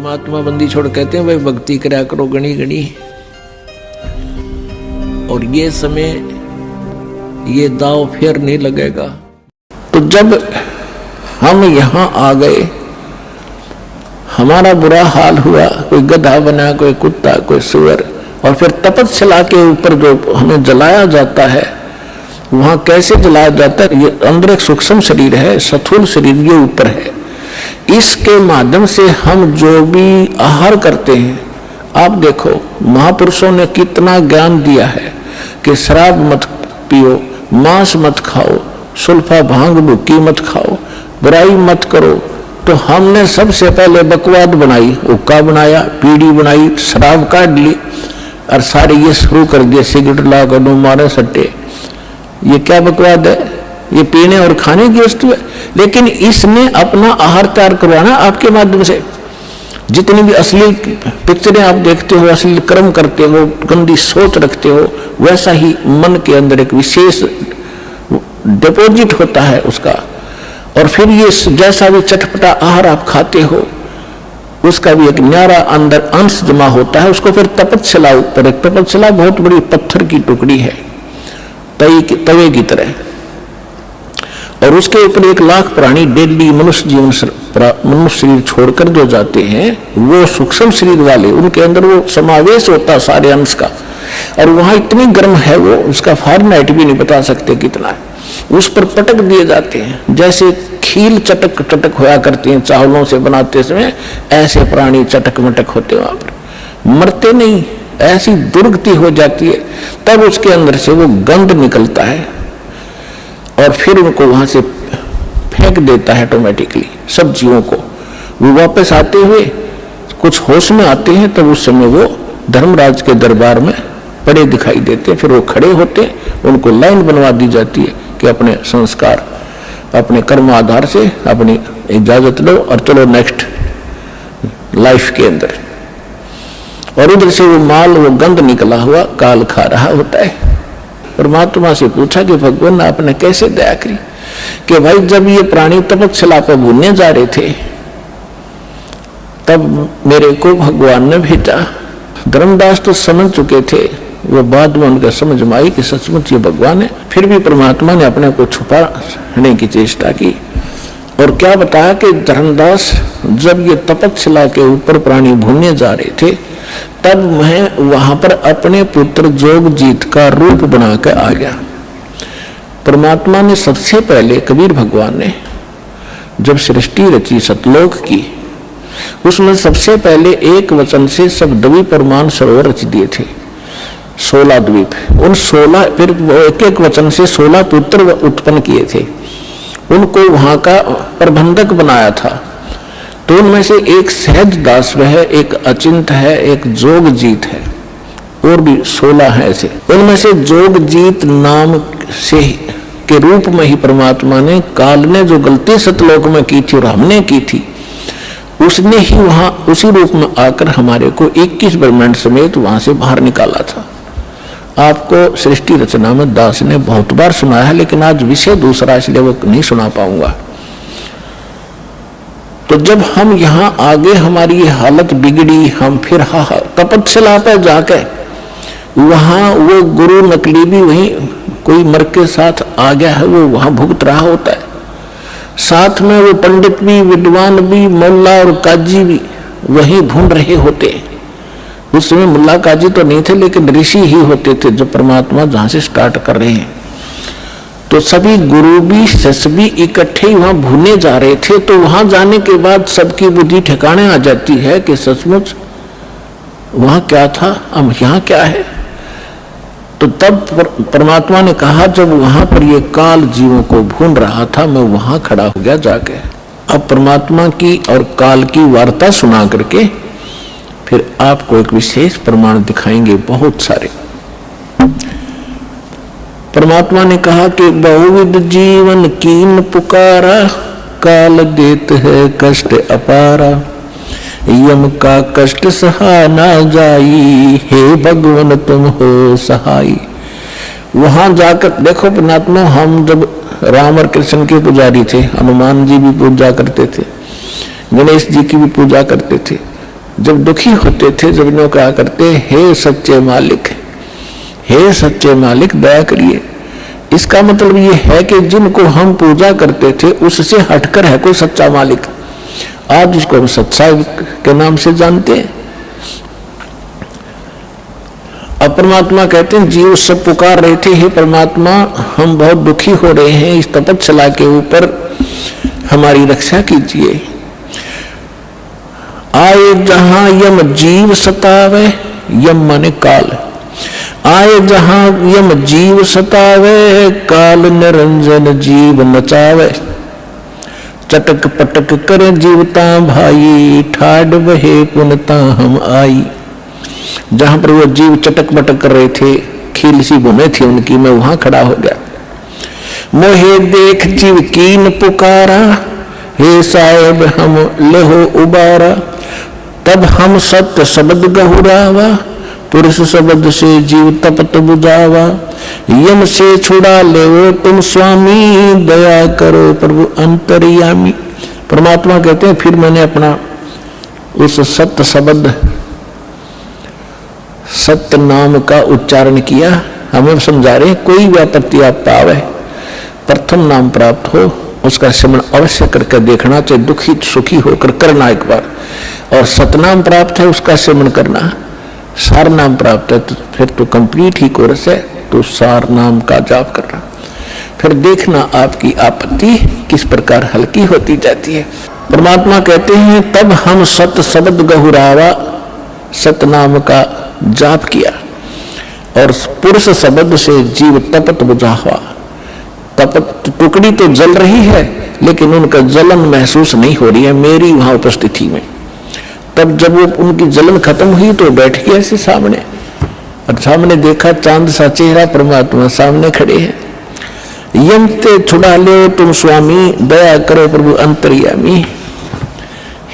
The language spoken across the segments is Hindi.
परमात्मा बंदी छोड़ कहते हैं भाई भक्ति करा करो गणी गणी। और ये समय ये दाव फिर नहीं लगेगा। तो जब हम यहां आ गए, हमारा बुरा हाल हुआ, कोई गधा बना, कोई कुत्ता, कोई सुअर, और फिर तपस्या के ऊपर जो हमें जलाया जाता है, वहां कैसे जलाया जाता है? ये अंदर एक सूक्ष्म शरीर है, स्थूल शरीर ये ऊपर है। इसके माध्यम से हम जो भी आहार करते हैं, आप देखो महापुरुषों ने कितना ज्ञान दिया है कि शराब मत पियो, मांस मत खाओ, सुल्फा भांग भुक्की मत खाओ, बुराई मत करो। तो हमने सबसे पहले बकवाद बनाई, हुक्का बनाया, पीड़ी बनाई, शराब काट ली और सारे ये शुरू कर दिए, सिगरेट ला कर मारे सट्टे। ये क्या बकवाद है? ये पीने और खाने की वस्तु है। लेकिन इसने अपना आहार तैयार करवाना आपके माध्यम से। जितनी भी अश्लील पिक्चरें आप देखते हो, अश्लील कर्म करते हो, गंदी सोच रखते हो, वैसा ही मन के अंदर एक विशेष डिपॉजिट होता है उसका। और फिर ये जैसा भी चटपटा आहार आप खाते हो, उसका भी एक न्यारा अंदर अंश जमा होता है। उसको फिर तपस्या ऊपर, एक तपस्या बहुत बड़ी पत्थर की टुकड़ी है तवे की तरह, और उसके ऊपर 1,00,000 प्राणी डेली मनुष्य शरीर छोड़कर जो जाते हैं, वो सूक्ष्म शरीर वाले, उनके अंदर वो समावेश होता है सारे अंश का। और वहां इतनी गर्म है वो, उसका फारेनहाइट भी नहीं बता सकते कितना है। उस पर पटक दिए जाते हैं, जैसे खील चटक चटक होया करती हैं चावलों से बनाते समय, ऐसे प्राणी चटक मटक होते वहां पर, मरते नहीं, ऐसी दुर्गति हो जाती है। तब उसके अंदर से वो गंध निकलता है और फिर उनको वहां से फेंक देता है ऑटोमेटिकली सब जीवों को। वो वापस आते हुए कुछ होश में आते हैं, तब उस समय वो धर्मराज के दरबार में पड़े दिखाई देते हैं। फिर वो खड़े होते हैं, उनको लाइन बनवा दी जाती है कि अपने संस्कार, अपने कर्म आधार से अपनी इजाजत लो और चलो नेक्स्ट लाइफ के अंदर। और उधर से वो माल, वो गंध निकला हुआ काल खा रहा होता है। परमात्मा से पूछा कि भगवान आपने कैसे दया करी कि भाई जब ये प्राणी तपस्या पर भूलने जा रहे थे, तब मेरे को भगवान ने भेजा। धर्मदास तो समझ चुके थे, वो बाद में उनका समझ में आई कि सचमुच ये भगवान है। फिर भी परमात्मा ने अपने को छुपाने की चेष्टा की और क्या बताया कि धर्मदास जब ये तपस्या के ऊपर प्राणी भूलने जा रहे थे, तब मैं वहां पर अपने पुत्र जोगजीत का रूप बनाकर आ गया। परमात्मा ने सबसे पहले, कबीर भगवान ने जब सृष्टि रची सतलोक की, उसमें सबसे पहले एक वचन से सब द्वीप और मान सरोवर रच दिए थे, 16 द्वीप। उन 16 फिर एक एक वचन से 16 पुत्र उत्पन्न किए थे, उनको वहां का प्रबंधक बनाया था। तो उनमें से एक सहज दास है, एक अचिंत है, एक जोगजीत है, और भी 16 है ऐसे। उनमें से जोगजीत नाम से के रूप में ही परमात्मा ने, काल ने जो गलती सतलोक में की थी और हमने की थी, उसने ही वहां उसी रूप में आकर हमारे को 21 ब्रह्मांड समेत वहां से बाहर निकाला था। आपको सृष्टि रचना में दास ने बहुत बार सुनाया है, लेकिन आज विषय दूसरा, इसलिए वो नहीं सुना पाऊंगा। तो जब हम यहाँ आगे, हमारी ये हालत बिगड़ी, हम फिर तपस्या पे जाके वहां वो गुरु नकली भी वहीं कोई मर के साथ आ गया है, वो वहां भुगत रहा होता है। साथ में वो पंडित भी, विद्वान भी, मुल्ला और काजी भी वहीं ढूंढ रहे होते। उस समय मुल्ला काजी तो नहीं थे, लेकिन ऋषि ही होते थे जो परमात्मा जहां से स्टार्ट कर रहे हैं। तो सभी गुरु भी, शिष्य भी इकट्ठे वहां भूलने जा रहे थे। तो वहां जाने के बाद सबकी बुद्धि ठिकाने आ जाती है कि सचमुच वहां क्या था, अब यहाँ क्या है। तो तब परमात्मा ने कहा, जब वहां पर ये काल जीवों को भून रहा था, मैं वहां खड़ा हो गया जाके। अब परमात्मा की और काल की वार्ता सुना करके फिर आपको एक विशेष प्रमाण दिखाएंगे, बहुत सारे। परमात्मा ने कहा कि बहुविध जीवन कीन पुकारा, काल देत है कष्ट अपारा, यम का कष्ट सहा ना जाई, हे भगवान तुम हो सहाई। वहां जाकर देखो परमात्मा, हम जब राम और कृष्ण के पुजारी थे, हनुमान जी भी पूजा करते थे, गणेश जी की भी पूजा करते थे, जब दुखी होते थे, जब इन्हों कहा करते, हे सच्चे मालिक, हे सच्चे मालिक दया करिए। इसका मतलब ये है कि जिनको हम पूजा करते थे उससे हटकर है कोई सच्चा मालिक। आज उसको हम सत्साई के नाम से जानते हैं। अब परमात्मा कहते हैं, जीव सब पुकार रहे थे, हे परमात्मा हम बहुत दुखी हो रहे हैं, इस तपस्या के ऊपर हमारी रक्षा कीजिए। आए जहां यम जीव सतावे, यम माने काल, आए जहां यम जीव सतावे, काल निरंजन जीव नचावे। चटक पटक कर जीवता भाई, ठाड बहे पुनता हम आई। जहां पर वो जीव चटक पटक कर रहे थे, खील सी भूमि थी उनकी, मैं वहां खड़ा हो गया। मोहे देख जीव कीन पुकारा, हे साहेब हम लेहो उबारा। तब हम सत्य शब्द गहुरावा, पुरुष शब्द से जीव तपत बुझावा। यम से छुड़ा ले तुम स्वामी, दया करो प्रभु अंतर्यामी। परमात्मा कहते हैं, फिर मैंने अपना उस सत्य शब्द, सत्य नाम का उच्चारण किया। हमें समझा रहे, कोई भी आपत्ति आप पावे, प्रथम नाम प्राप्त हो उसका स्मरण अवश्य करके देखना चाहिए, दुखी सुखी होकर करना एक बार। और सतनाम प्राप्त है उसका स्मरण करना, सार नाम प्राप्त है तो फिर तो कंप्लीट ही कोर्स है, तो सार नाम का जाप करना। फिर देखना आपकी आपत्ति किस प्रकार हल्की होती जाती है। परमात्मा कहते हैं, तब हम सत शब्द गहुरावा, सतनाम का जाप किया और पुरुष शब्द से जीव तपत बुझावा। तपत टुकड़ी तो जल रही है लेकिन उनका जलन महसूस नहीं हो रही है मेरी वहां उपस्थिति में। तब जब वो उनकी जलन खत्म हुई तो बैठ गया ऐसे सामने, और सामने देखा चांद सा चेहरा, परमात्मा सामने खड़े हैं। यम ते छुड़ा लो तुम स्वामी, दया करो प्रभु अंतर्यामी।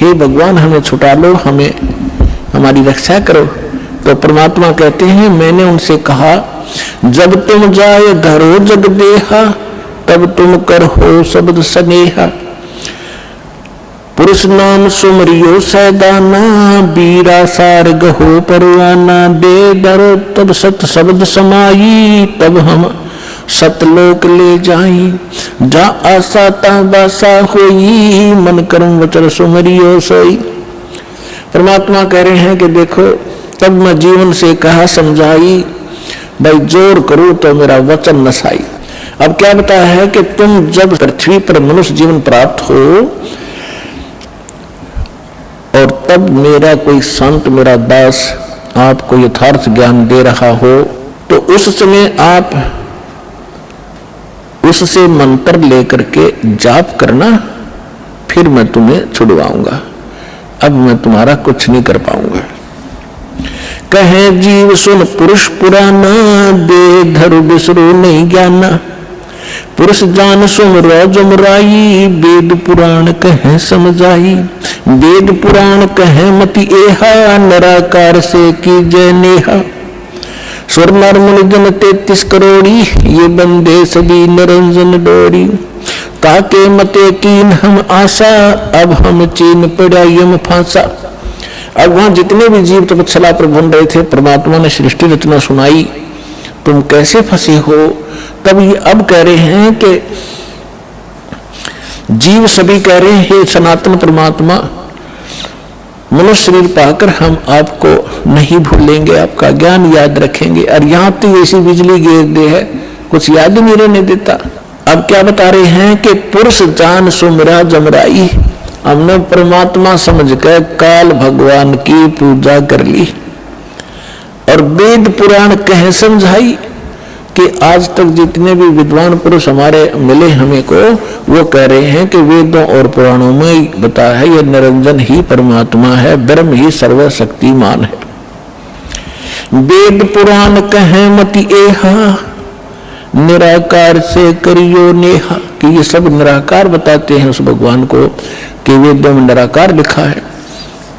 हे भगवान हमें छुटा लो, हमें हमारी रक्षा करो। तो परमात्मा कहते हैं, मैंने उनसे कहा, जब तुम जाए धरो जग देहा, तब तुम कर हो शब्द स्नेहा। पुरुष नाम सुमरियो सैदाना, बीरा सार गहो परवाना। दे धरो तब सत शब्द समाई, तब हम सतलोक ले जाई। जा आशा ता बासा होई, मन कर्म वचन सुमरियो सोई। परमात्मा कह रहे हैं कि देखो, तब मैं जीवन से कहा समझाई, भाई जोर करूं तो मेरा वचन नसाई। अब क्या बताया है कि तुम जब पृथ्वी पर मनुष्य जीवन प्राप्त हो और तब मेरा कोई संत, मेरा दास आपको यथार्थ ज्ञान दे रहा हो, तो उस समय आप उससे मंत्र लेकर के जाप करना, फिर मैं तुम्हें छुड़वाऊंगा। अब मैं तुम्हारा कुछ नहीं कर पाऊंगा। कहे जीव सुन पुरुष पुराना, दे धरु बिसरो नहीं ज्ञाना। पुरुष जान सुमरो जमराई, वेद पुराण कहे समझाई। वेद पुराण कहे मति एहा, निराकार से की जय नेहा। स्वर नर मुनि जन 33 करोड़ी, ये बंदे सभी निरंजन डोरी। ताके मते कीन हम आशा, अब हम चीन पड़ा यम फांसा। अब वहां जितने भी जीव तपस्या पर बन रहे थे, परमात्मा ने सृष्टि रचना सुनाई, तुम कैसे फंसे हो। तब ये अब कह रहे हैं कि जीव सभी कह रहे हैं, हे सनातन परमात्मा, मनुष्य शरीर पाकर हम आपको नहीं भूलेंगे, आपका ज्ञान याद रखेंगे। और यहाँ तो ऐसी बिजली गिर दे है, कुछ याद नहीं रहने देता। अब क्या बता रहे हैं कि पुरुष जान सुमरा जमराई। हमने परमात्मा समझ कर काल भगवान की पूजा कर ली और वेद पुराण कह समझाई कि आज तक जितने भी विद्वान पुरुष हमारे मिले हमें को, वो कह रहे हैं कि वेदों और पुराणों में बताया है ये निरंजन ही परमात्मा है, ब्रह्म ही सर्वशक्तिमान है। वेद पुराण कहे मति एहा, निराकार से करियो नेहा। कि ये सब निराकार बताते हैं उस भगवान को, कि वेदों में निराकार लिखा है।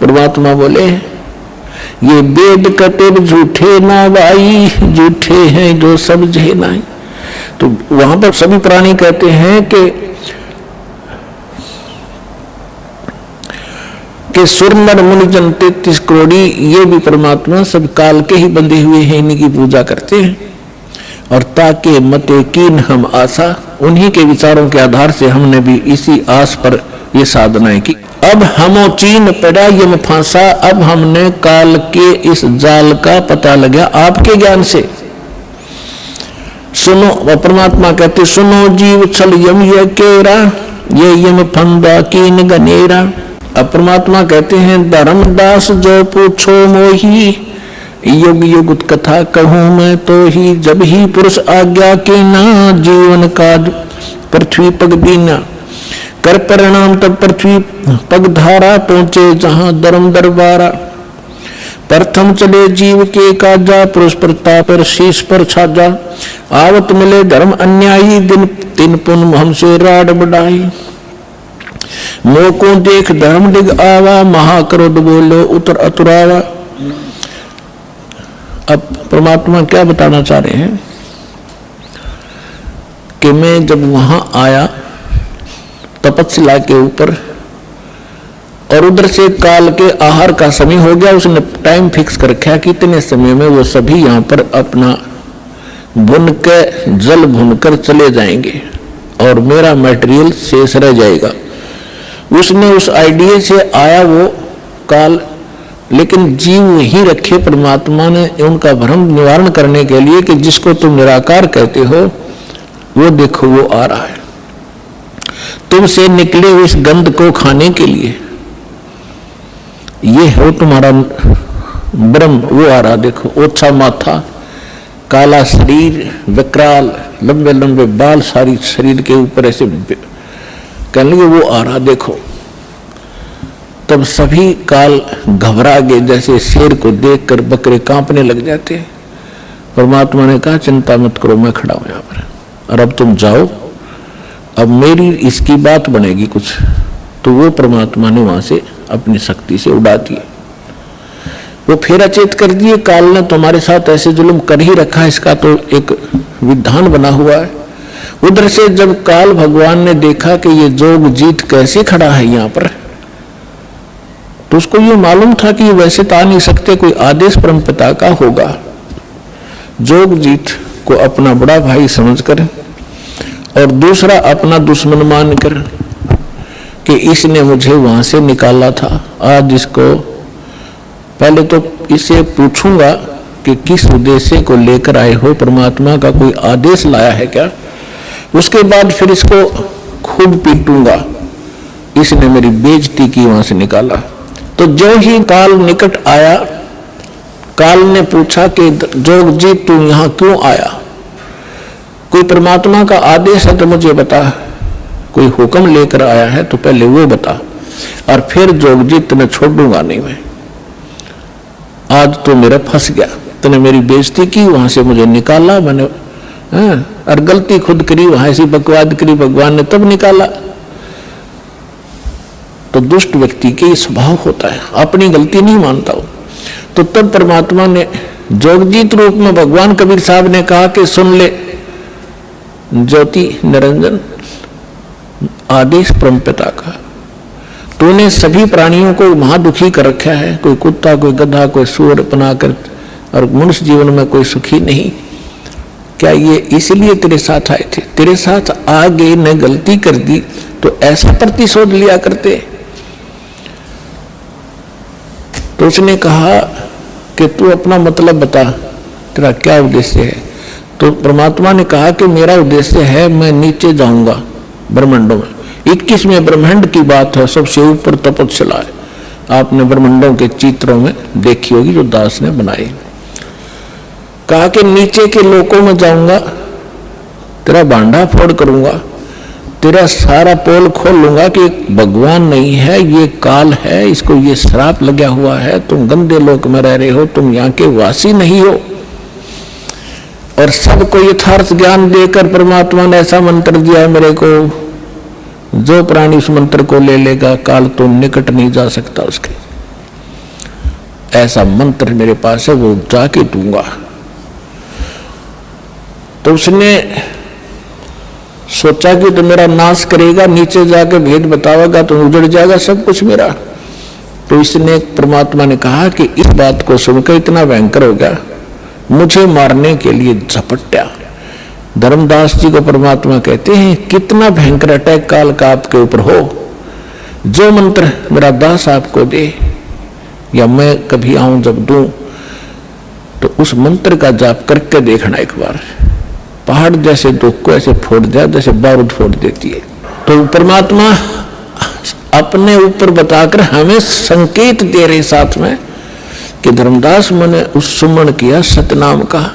परमात्मा बोले, ये वेद कतेब झूठे ना भाई, झूठे हैं जो सब जहे नाई। तो वहां पर सभी प्राणी कहते हैं कि कि सुर नर मुनि जन 33 करोड़ ये भी परमात्मा सब काल के ही बंधे हुए हैं, इनकी पूजा करते हैं। और ताके मते कीन हम आशा, उन्हीं के विचारों के आधार से हमने भी इसी आस पर ये साधनाएं की। अब हमो चीन पड़ा यम फांसा, अब हमने काल के इस जाल का पता लगा आपके ज्ञान से। सुनो, परमात्मा कहते सुनो जीव छल यम ये केरा, ये यम फंदा कीन गनेरा। अब परमात्मा कहते हैं धर्मदास जो पूछो मोही, युग युग कथा कहूं मैं तो ही। जब ही पुरुष आज्ञा के ना, जीवन काज पृथ्वी पग दीना। कर परिणाम तब पृथ्वी पग धारा, पहुंचे जहां धर्म दरबारा। प्रथम चले जीव के काजा, पुरुष प्रताप शीश पर छाजा। आवत मिले धर्म अन्यायी, दिन तीन पुन हमसे राड बढ़ाई। मोह को देख धर्म डिग आवा, महाक्रोध बोलो उतर अतुरावा। अब परमात्मा क्या बताना चाह रहे हैं कि मैं जब वहां आया तपस्या के ऊपर, और उधर से काल के आहार का समय हो गया, उसने टाइम फिक्स कर रखा कि इतने समय में वो सभी यहाँ पर अपना भुन के जल भुनकर चले जाएंगे और मेरा मटेरियल शेष रह जाएगा। उसने उस आइडिया से आया वो काल, लेकिन जीव वही रखे परमात्मा ने उनका भ्रम निवारण करने के लिए कि जिसको तुम निराकार कहते हो वो देखो वो आ रहा है, तुमसे निकले इस गंध को खाने के लिए, ये हो तुम्हारा ब्रह्म, वो आ रहा देखो। ओछा माथा, काला शरीर, विकराल, लंबे लंबे बाल सारी शरीर के ऊपर ऐसे कहने लगे वो आ रहा देखो। तब सभी काल घबरा गए, जैसे शेर को देखकर बकरे कांपने लग जाते हैं। परमात्मा ने कहा चिंता मत करो, मैं खड़ा हूं यहाँ पर, और अब तुम जाओ, अब मेरी इसकी बात बनेगी कुछ। तो वो परमात्मा ने वहां से अपनी शक्ति से उड़ा दिए, वो फिर अचेत कर दिए। काल ने तुम्हारे साथ ऐसे जुल्म कर ही रखा है, इसका तो एक विधान बना हुआ है। उधर से जब काल भगवान ने देखा कि ये जोग जीत कैसे खड़ा है यहाँ पर, तो उसको ये मालूम था कि ये वैसे तो आ नहीं सकते, कोई आदेश परमपिता का होगा। जोग जीत को अपना बड़ा भाई समझकर और दूसरा अपना दुश्मन मानकर कि इसने मुझे वहां से निकाला था, आज इसको पहले तो इसे पूछूंगा कि किस उद्देश्य को लेकर आए हो, परमात्मा का कोई आदेश लाया है क्या, उसके बाद फिर इसको खूब पीटूंगा, इसने मेरी बेइज्जती की, वहां से निकाला। तो जो ही काल निकट आया, काल ने पूछा कि जोगजीत तू यहां क्यों आया, कोई परमात्मा का आदेश है तो मुझे बता, कोई हुक्म लेकर आया है तो पहले वो बता, और फिर जोगजीत तुम्हें छोड़ूंगा नहीं मैं। आज तो मेरा फंस गया, तूने मेरी बेइज्जती की, वहां से मुझे निकाला मैंने, और गलती खुद करी, वहां से बकवाद करी, भगवान ने तब निकाला। तो दुष्ट व्यक्ति के स्वभाव होता है, अपनी गलती नहीं मानता हो। तो तब परमात्मा ने जोगजीत रूप में भगवान कबीर साहब ने कहा कि सुन ले ज्योति निरंजन, आदेश परमपिता का, तूने सभी प्राणियों को महादुखी कर रखा है, कोई कुत्ता, कोई गधा, कोई सूअर बनाकर, और मनुष्य जीवन में कोई सुखी नहीं। क्या ये इसलिए तेरे साथ आए थे? तेरे साथ आगे ने गलती कर दी तो ऐसा प्रतिशोध लिया करते। तो उसने कहा कि तू अपना मतलब बता, तेरा क्या उद्देश्य है? तो परमात्मा ने कहा कि मेरा उद्देश्य है मैं नीचे जाऊंगा ब्रह्मांडों में। 21वें ब्रह्मांड की बात है, सबसे ऊपर तपस्या है, आपने ब्रह्मांडों के चित्रों में देखी होगी जो दास ने बनाई। कहा कि नीचे के लोकों में जाऊंगा, तेरा भांडा फोड़ करूंगा, तेरा सारा पोल खोल लूंगा कि भगवान नहीं है, ये काल है, इसको ये श्राप लगा हुआ है, तुम गंदे लोक में रह रहे हो, तुम यहाँ के वासी नहीं हो। और सबको यथार्थ ज्ञान देकर परमात्मा ने ऐसा मंत्र दिया है मेरे को, जो प्राणी उस मंत्र को ले लेगा काल तो निकट नहीं जा सकता उसके। ऐसा मंत्र मेरे पास है, वो जाके दूंगा। तो उसने सोचा कि तो मेरा नाश करेगा, नीचे जाकर भेद बतावेगा तो उजड़ जाएगा सब कुछ मेरा। तो इसने परमात्मा ने कहा कि इस बात को सुनकर इतना भयंकर हो गया, मुझे मारने के लिए झपट्या। धर्मदास जी को परमात्मा कहते हैं कितना भयंकर अटैक काल का आपके ऊपर हो, जो मंत्र मेरा दास आपको दे या मैं कभी आऊं जब दूं तो उस मंत्र का जाप करके देखना एक बार, पहाड़ जैसे दुख को ऐसे फोड़ दिया जैसे बारूद फोड़ देती है। तो परमात्मा अपने ऊपर बताकर हमें संकेत दे रहे साथ में कि धर्मदास मैंने उस सुमन किया सतनाम का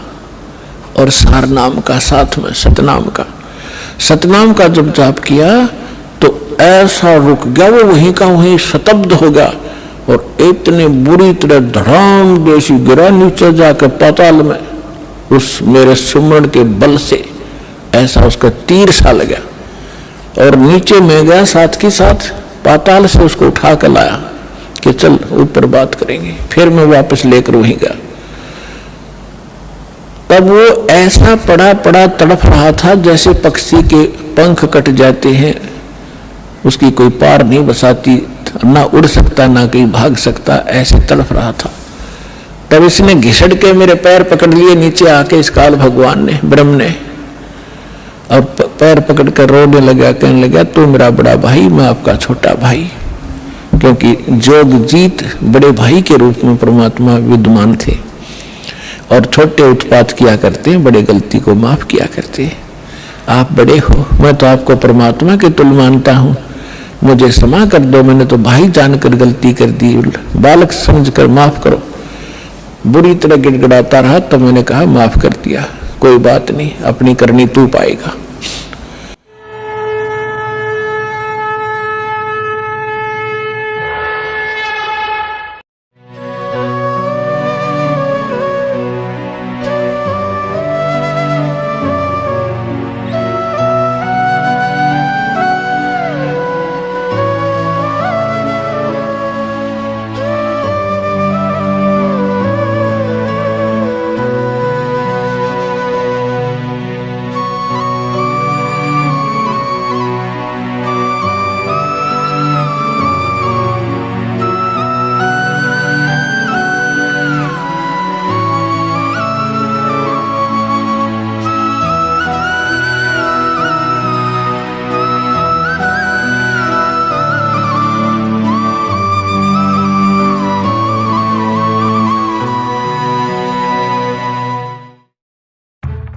और सार नाम का, साथ में सतनाम का जब जाप किया तो ऐसा रुक गया, वो वहीं का वहीं शतब्द हो गया और इतने बुरी तरह धड़ाम जैसी गिरा नीचे जाकर पाताल में, उस मेरे सुमन के बल से ऐसा उसका तीर सा लगा और नीचे में गया, साथ के साथ पाताल से उसको उठा कर लाया कि चल ऊपर बात करेंगे। फिर मैं वापस लेकर वहीं गया, तब वो ऐसा पड़ा तड़प रहा था जैसे पक्षी के पंख कट जाते हैं, उसकी कोई पार नहीं बसाती, ना उड़ सकता ना कहीं भाग सकता, ऐसे तड़प रहा था। तब इसने घिसड़ के मेरे पैर पकड़ लिए नीचे आके, इस काल भगवान ने, ब्रह्म ने, और पैर पकड़ कर रोने लगा, कहने लगा तू मेरा बड़ा भाई, मैं आपका छोटा भाई, क्योंकि जोगजीत बड़े भाई के रूप में परमात्मा विद्यमान थे और छोटे उत्पात किया करते हैं, बड़े गलती को माफ किया करते हैं। आप बड़े हो, मैं तो आपको परमात्मा के तुल्य मानता हूँ, मुझे क्षमा कर दो, मैंने तो भाई जानकर गलती कर दी, बालक समझकर माफ करो। बुरी तरह गिड़गिड़ाता रहा, तो मैंने कहा माफ कर दिया, कोई बात नहीं, अपनी करनी तू पाएगा।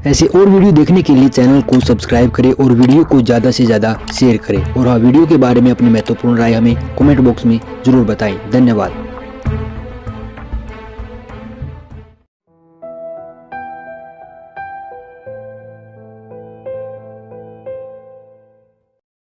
ऐसे और वीडियो देखने के लिए चैनल को सब्सक्राइब करें और वीडियो को ज़्यादा से ज़्यादा शेयर करें और हाँ, वीडियो के बारे में अपनी महत्वपूर्ण राय हमें कमेंट बॉक्स में जरूर बताएं। धन्यवाद।